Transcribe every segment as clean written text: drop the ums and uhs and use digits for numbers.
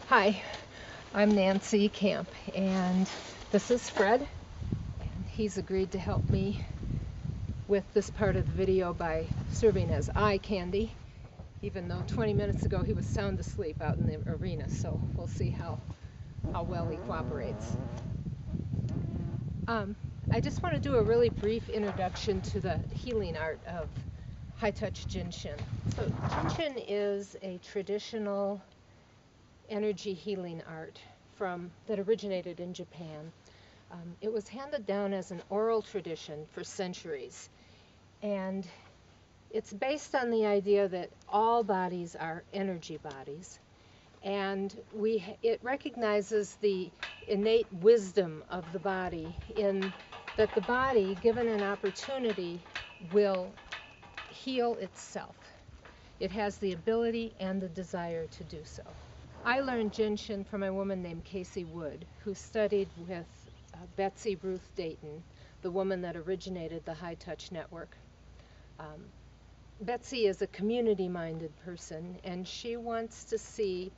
Hi, I'm Nancy Camp, and this is Fred, and he's agreed to help me with this part of the video by serving as eye candy, even though 20 minutes ago he was sound asleep out in the arena, so we'll see how well he cooperates. I just want to do a really brief introduction to the healing art of high-touch Jin Shin. So Jin Shin is a traditional energy healing art that originated in Japan. It was handed down as an oral tradition for centuries, and it's based on the idea that all bodies are energy bodies, and it recognizes the innate wisdom of the body in that the body, given an opportunity, will heal itself. It has the ability and the desire to do so. I learned Jin Shin from a woman named Casey Wood, who studied with Betsy Ruth Dayton, the woman that originated the High Touch Network. Betsy is a community-minded person, and she wants to see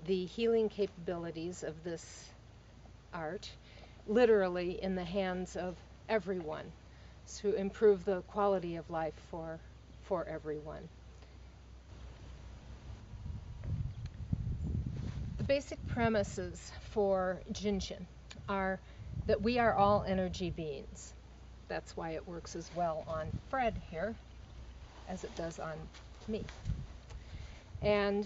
the healing capabilities of this art literally in the hands of everyone to improve the quality of life for everyone. The basic premises for Jin Shin are that we are all energy beings. That's why it works as well on Fred here as it does on me. And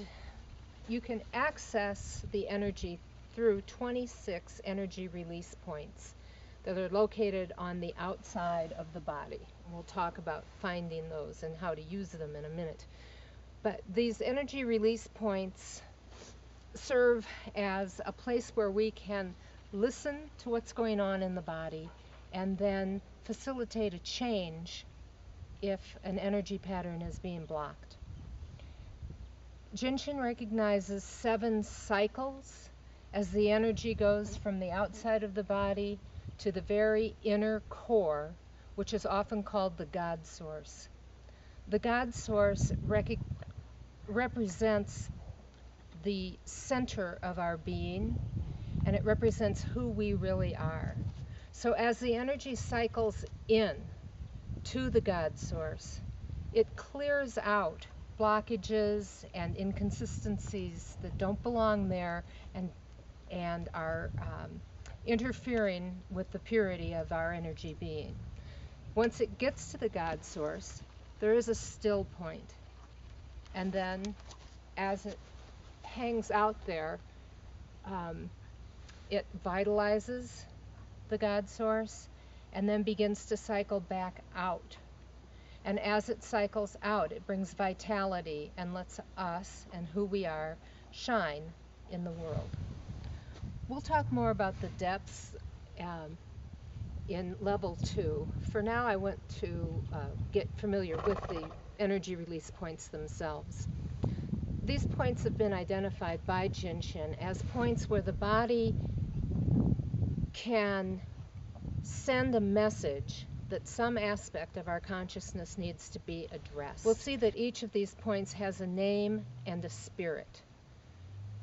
you can access the energy through 26 energy release points that are located on the outside of the body. We'll talk about finding those and how to use them in a minute. But these energy release points serve as a place where we can listen to what's going on in the body and then facilitate a change if an energy pattern is being blocked. Jin Shin recognizes 7 cycles as the energy goes from the outside of the body to the very inner core, which is often called the God Source. The God Source represents the center of our being, and it represents who we really are. So as the energy cycles in to the God Source, it clears out blockages and inconsistencies that don't belong there and are interfering with the purity of our energy being. Once it gets to the God Source, there is a still point, and then as it hangs out there, it vitalizes the God Source and then begins to cycle back out. And as it cycles out, it brings vitality and lets us and who we are shine in the world. We'll talk more about the depths in level 2. For now, I want to get familiar with the energy release points themselves. These points have been identified by Jin Shin as points where the body can send a message that some aspect of our consciousness needs to be addressed. We'll see that each of these points has a name and a spirit.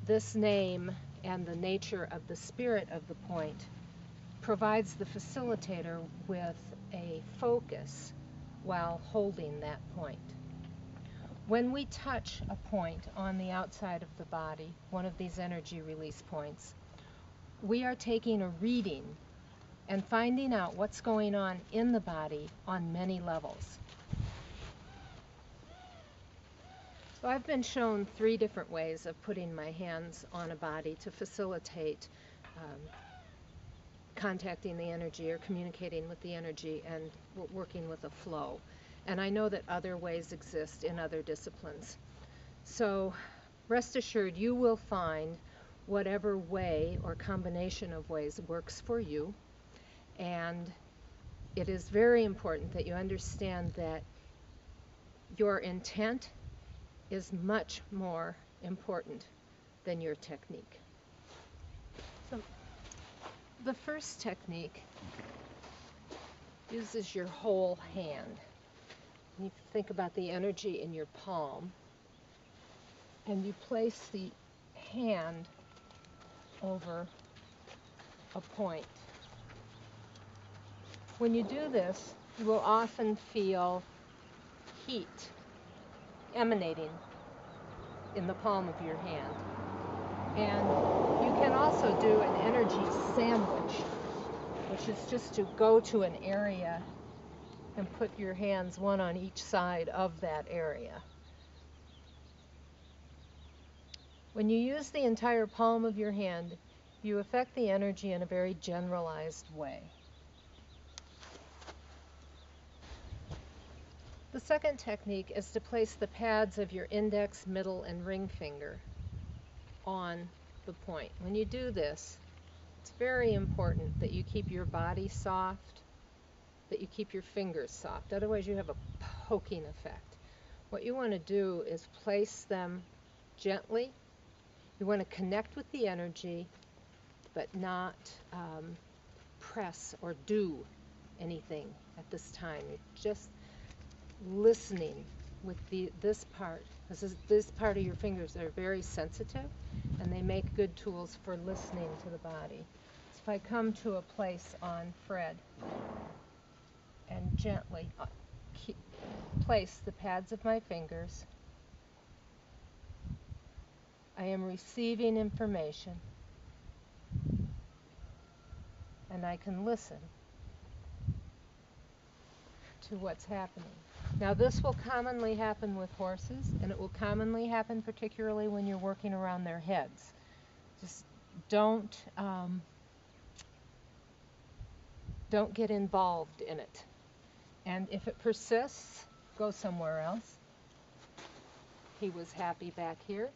This name and the nature of the spirit of the point provides the facilitator with a focus while holding that point. When we touch a point on the outside of the body, one of these energy release points, we are taking a reading and finding out what's going on in the body on many levels. So I've been shown 3 different ways of putting my hands on a body to facilitate contacting the energy or communicating with the energy and working with a flow. And I know that other ways exist in other disciplines. So rest assured you will find whatever way or combination of ways works for you. And it is very important that you understand that your intent is much more important than your technique. So the first technique uses your whole hand. You think about the energy in your palm, and you place the hand over a point. When you do this, you will often feel heat emanating in the palm of your hand. And you can also do an energy sandwich, which is just to go to an area and put your hands one on each side of that area. When you use the entire palm of your hand, you affect the energy in a very generalized way. The second technique is to place the pads of your index, middle, and ring finger on the point. When you do this, it's very important that you keep your body soft, that you keep your fingers soft. Otherwise, you have a poking effect. What you want to do is place them gently. You want to connect with the energy, but not press or do anything at this time. You're just listening with this part. This part of your fingers are very sensitive, and they make good tools for listening to the body. So if I come to a place on Fred and gently place the pads of my fingers, I am receiving information, and I can listen to what's happening. Now, this will commonly happen with horses, and it will commonly happen particularly when you're working around their heads. Just don't get involved in it. And if it persists, go somewhere else. He was happy back here.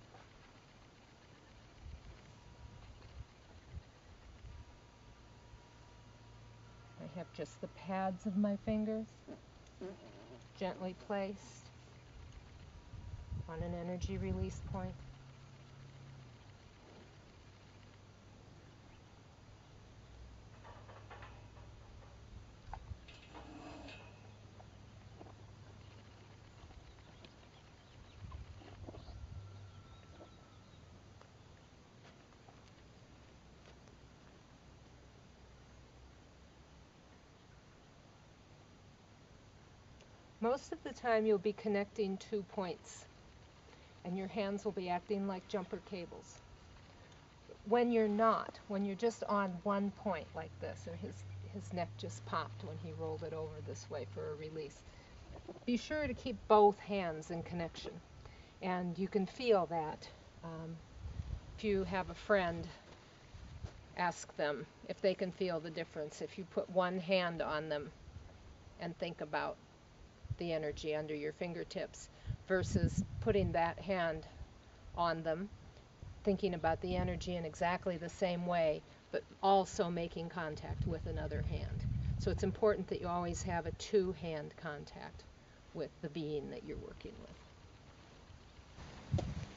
I have just the pads of my fingers gently placed on an energy release point. Most of the time you'll be connecting 2 points, and your hands will be acting like jumper cables. When you're not, when you're just on 1 point like this, or his neck just popped when he rolled it over this way for a release, be sure to keep both hands in connection. And you can feel that. If you have a friend, ask them if they can feel the difference. If you put one hand on them and think about the energy under your fingertips versus putting that hand on them, thinking about the energy in exactly the same way, but also making contact with another hand. So it's important that you always have a two-hand contact with the being that you're working with.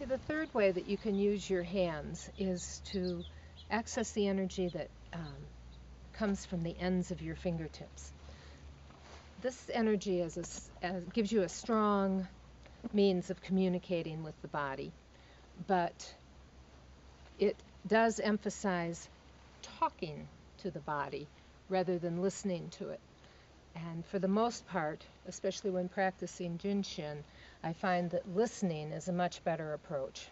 Okay, the third way that you can use your hands is to access the energy that comes from the ends of your fingertips. This energy gives you a strong means of communicating with the body, but it does emphasize talking to the body rather than listening to it. And for the most part, especially when practicing Jin Shin, I find that listening is a much better approach.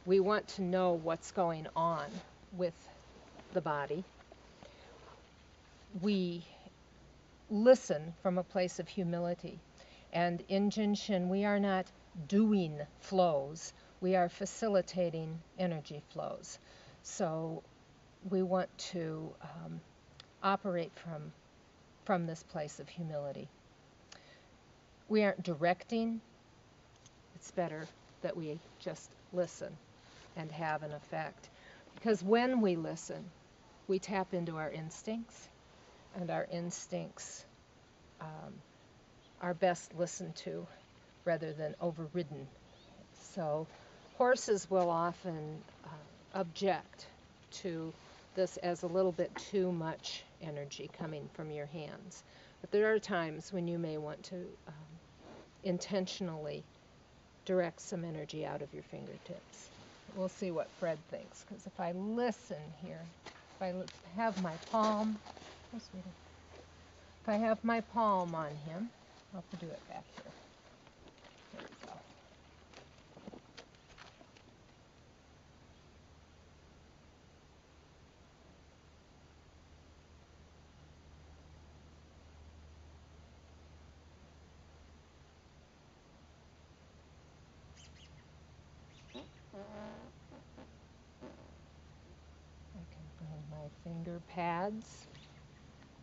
We want to know what's going on with the body. We listen from a place of humility. And in Jin Shin, we are not doing flows, we are facilitating energy flows. So we want to operate from this place of humility. We aren't directing. It's better that we just listen and have an effect. Because when we listen, we tap into our instincts, and our instincts are best listened to rather than overridden. So horses will often object to this as a little bit too much energy coming from your hands. But there are times when you may want to intentionally direct some energy out of your fingertips. we'll see what Fred thinks. Because if I listen here, if I have my palm, oh, sweetie. If I have my palm on him, I'll have to do it back here. There we go. I can bring my finger pads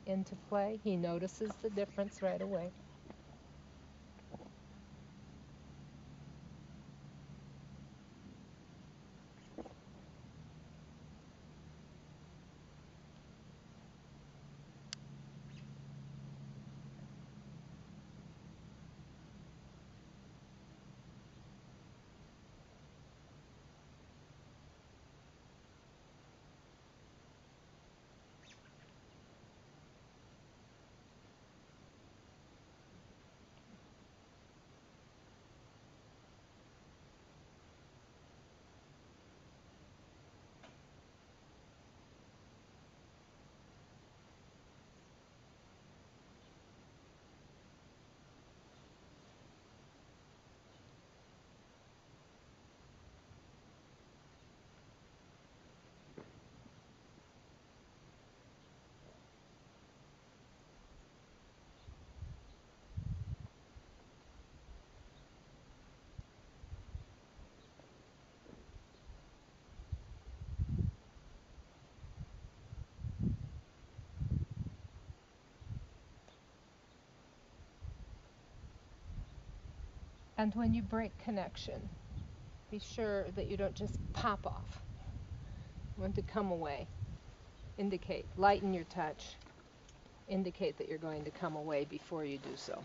into play. He notices the difference right away. And when you break connection, be sure that you don't just pop off. You want to come away. Indicate, lighten your touch. Indicate that you're going to come away before you do so.